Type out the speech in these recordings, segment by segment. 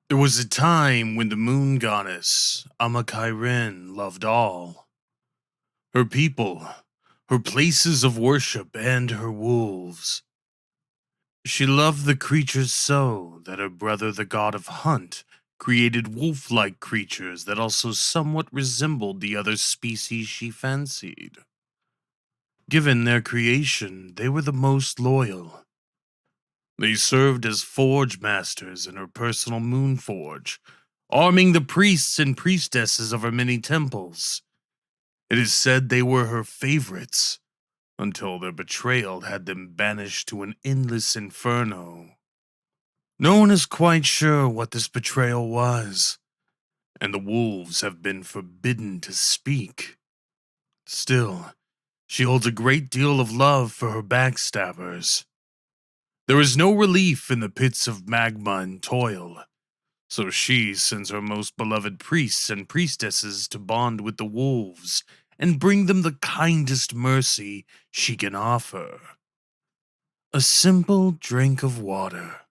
There was a time when the moon goddess, Amakairen, loved all. Her people, her places of worship, and her wolves. She loved the creatures so that her brother, the god of hunt, created wolf-like creatures that also somewhat resembled the other species she fancied. Given their creation, they were the most loyal. They served as forge masters in her personal Moonforge, arming the priests and priestesses of her many temples. It is said they were her favorites, until their betrayal had them banished to an endless inferno. No one is quite sure what this betrayal was, and the wolves have been forbidden to speak. Still, she holds a great deal of love for her backstabbers. There is no relief in the pits of magma and toil, so she sends her most beloved priests and priestesses to bond with the wolves and bring them the kindest mercy she can offer. A simple drink of water.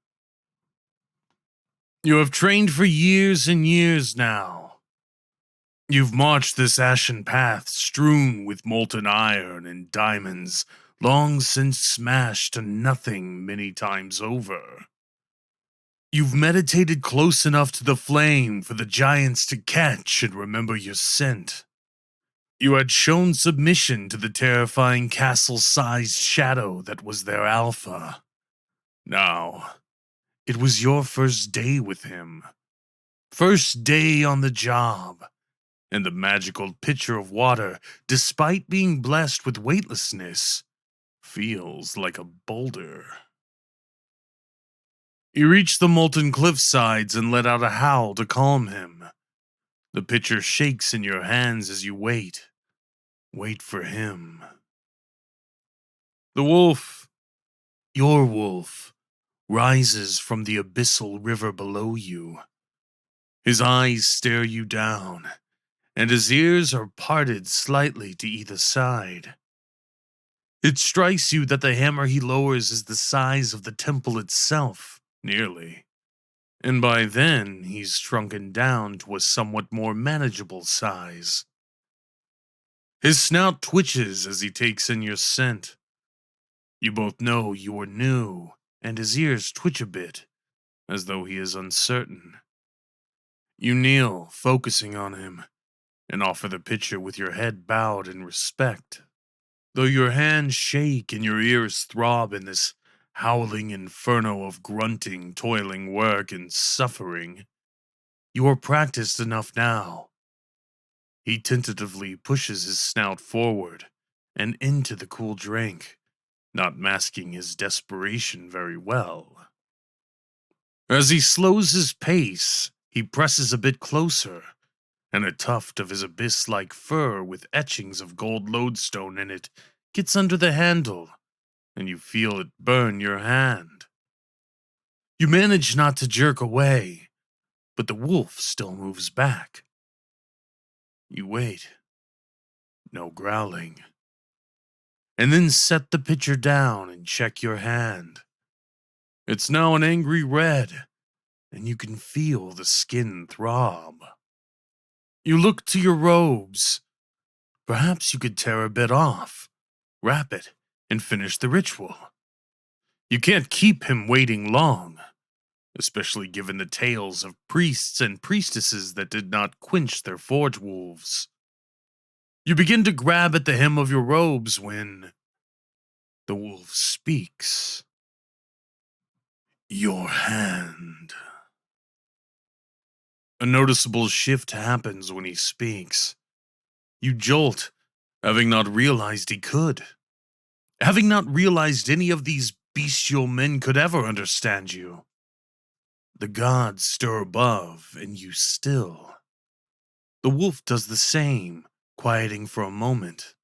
You have trained for years and years now. You've marched this ashen path strewn with molten iron and diamonds, long since smashed to nothing many times over. You've meditated close enough to the flame for the giants to catch and remember your scent. You had shown submission to the terrifying castle-sized shadow that was their alpha. Now, it was your first day with him. First day on the job. And the magical pitcher of water, despite being blessed with weightlessness, feels like a boulder. You reach the molten cliffsides and let out a howl to calm him. The pitcher shakes in your hands as you wait. Wait for him. The wolf, your wolf, rises from the abyssal river below you. His eyes stare you down, and his ears are parted slightly to either side. It strikes you that the hammer he lowers is the size of the temple itself, nearly. And by then, he's shrunken down to a somewhat more manageable size. His snout twitches as he takes in your scent. You both know you are new, and his ears twitch a bit, as though he is uncertain. You kneel, focusing on him, and offer the pitcher with your head bowed in respect. Though your hands shake and your ears throb in this howling inferno of grunting, toiling work, and suffering, you are practiced enough now. He tentatively pushes his snout forward and into the cool drink, not masking his desperation very well. As he slows his pace, he presses a bit closer, and a tuft of his abyss-like fur with etchings of gold lodestone in it gets under the handle, and you feel it burn your hand. You manage not to jerk away, but the wolf still moves back. You wait. No growling. And then set the pitcher down and check your hand. It's now an angry red, and you can feel the skin throb. You look to your robes. Perhaps you could tear a bit off, wrap it, and finish the ritual. You can't keep him waiting long, especially given the tales of priests and priestesses that did not quench their forge wolves. You begin to grab at the hem of your robes when the wolf speaks. Your hand. A noticeable shift happens when he speaks. You jolt, having not realized he could. Having not realized any of these bestial men could ever understand you. The gods stir above, and you still. The wolf does the same, quieting for a moment,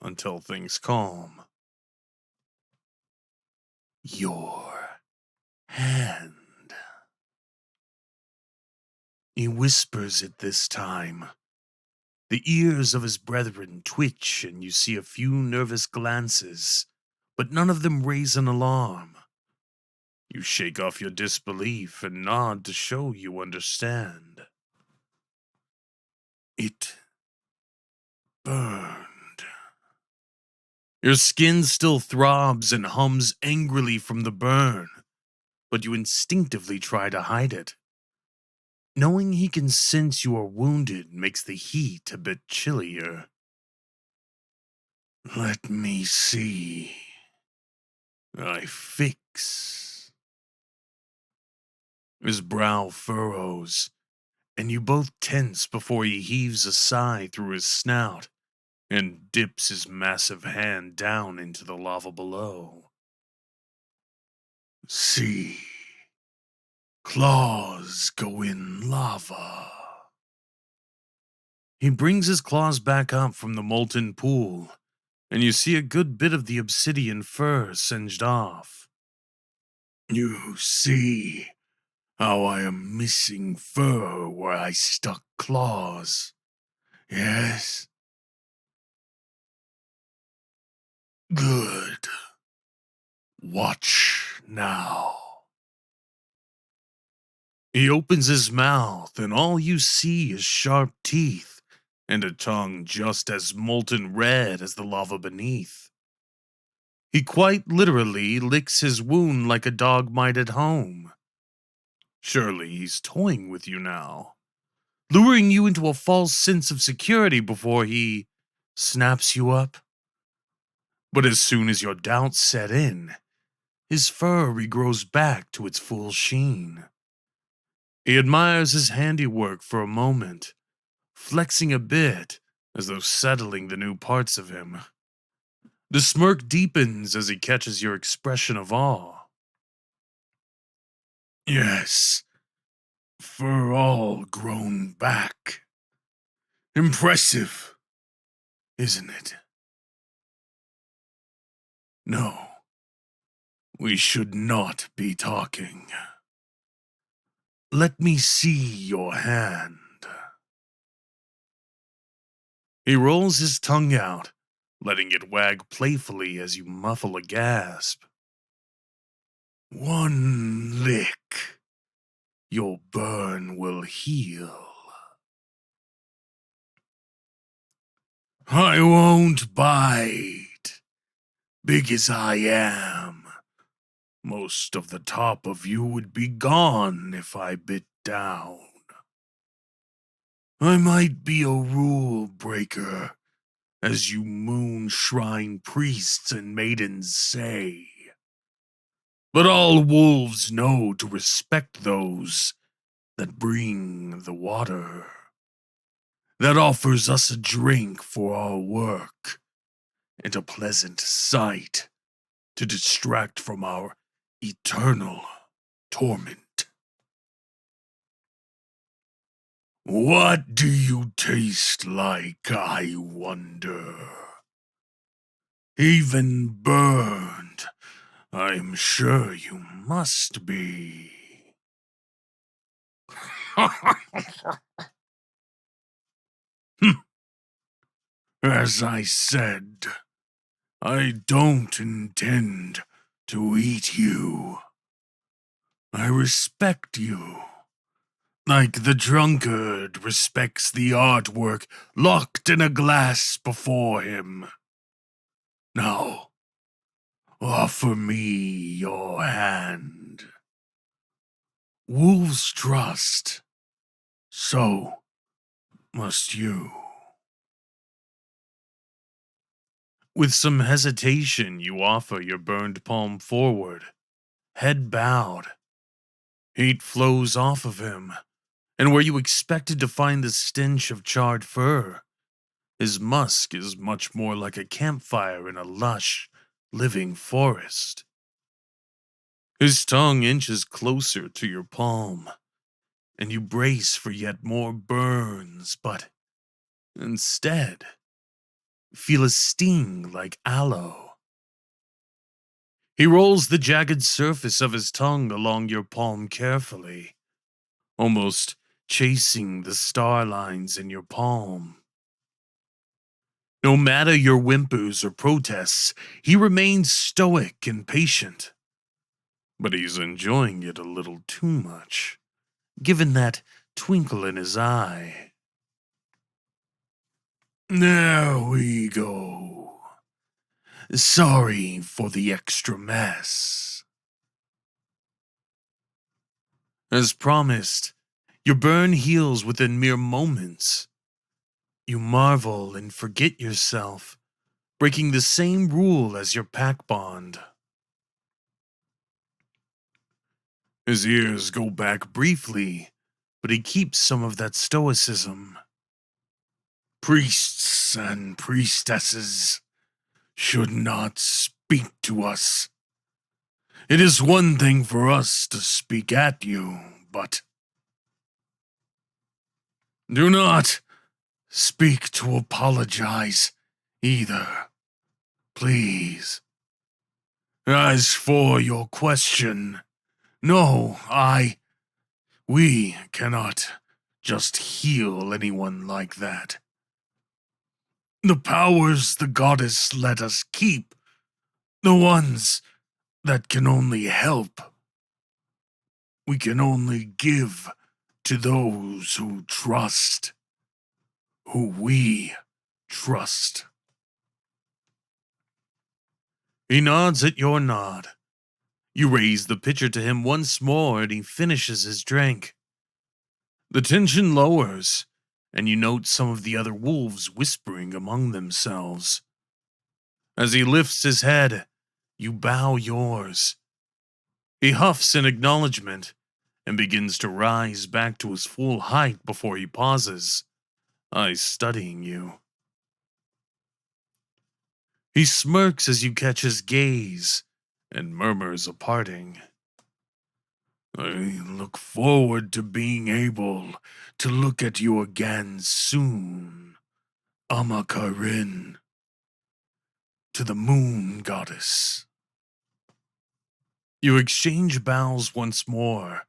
until things calm. Your hand. He whispers it this time. The ears of his brethren twitch, and you see a few nervous glances, but none of them raise an alarm. You shake off your disbelief and nod to show you understand. It burned. Your skin still throbs and hums angrily from the burn, but you instinctively try to hide it. Knowing he can sense you are wounded makes the heat a bit chillier. Let me see. I fix. His brow furrows, and you both tense before he heaves a sigh through his snout and dips his massive hand down into the lava below. See. Claws go in lava. He brings his claws back up from the molten pool, and you see a good bit of the obsidian fur singed off. You see how I am missing fur where I stuck claws, yes? Good. Watch now. He opens his mouth, and all you see is sharp teeth and a tongue just as molten red as the lava beneath. He quite literally licks his wound like a dog might at home. Surely he's toying with you now, luring you into a false sense of security before he snaps you up. But as soon as your doubts set in, his fur regrows back to its full sheen. He admires his handiwork for a moment, flexing a bit as though settling the new parts of him. The smirk deepens as he catches your expression of awe. Yes, fur all grown back. Impressive, isn't it? No, we should not be talking. Let me see your hand. He rolls his tongue out, letting it wag playfully as you muffle a gasp. One lick. Your burn will heal. I won't bite. Big as I am, most of the top of you would be gone if I bit down. I might be a rule breaker, as you moon shrine priests and maidens say. But all wolves know to respect those that bring the water, that offers us a drink for our work, and a pleasant sight to distract from our eternal torment. What do you taste like, I wonder? Even burned, I'm sure you must be. As I said, I don't intend to eat you. I respect you, like the drunkard respects the artwork locked in a glass before him. Now, offer me your hand. Wolves trust, so must you. With some hesitation, you offer your burned palm forward, head bowed. Heat flows off of him, and where you expected to find the stench of charred fur, his musk is much more like a campfire in a lush, living forest. His tongue inches closer to your palm, and you brace for yet more burns, but instead, feel a sting like aloe. He rolls the jagged surface of his tongue along your palm carefully, almost chasing the star lines in your palm. No matter your whimpers or protests, he remains stoic and patient. but he's enjoying it a little too much, given that twinkle in his eye. There we go. Sorry for the extra mess. As promised, your burn heals within mere moments. You marvel and forget yourself, breaking the same rule as your pack bond. His ears go back briefly, but he keeps some of that stoicism. Priests and priestesses should not speak to us. It is one thing for us to speak at you, but do not speak to apologize either, please. As for your question, no, we cannot just heal anyone like that. The powers the goddess let us keep, the ones that can only help, we can only give to those who trust, who we trust. He nods at your nod. You raise the pitcher to him once more and he finishes his drink. The tension lowers, and you note some of the other wolves whispering among themselves. As he lifts his head, you bow yours. He huffs in acknowledgement and begins to rise back to his full height before he pauses, eyes studying you. He smirks as you catch his gaze and murmurs a parting. I look forward to being able to look at you again soon, Amakarin, to the moon goddess. You exchange bows once more,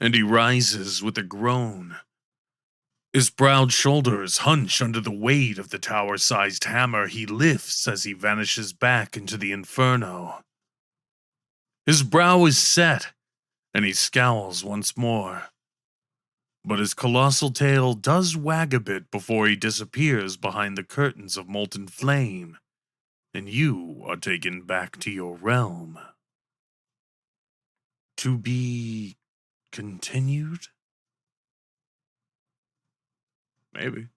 and he rises with a groan. His proud shoulders hunch under the weight of the tower-sized hammer he lifts as he vanishes back into the inferno. His brow is set, and he scowls once more. But his colossal tail does wag a bit before he disappears behind the curtains of molten flame, and you are taken back to your realm. To be continued? Maybe.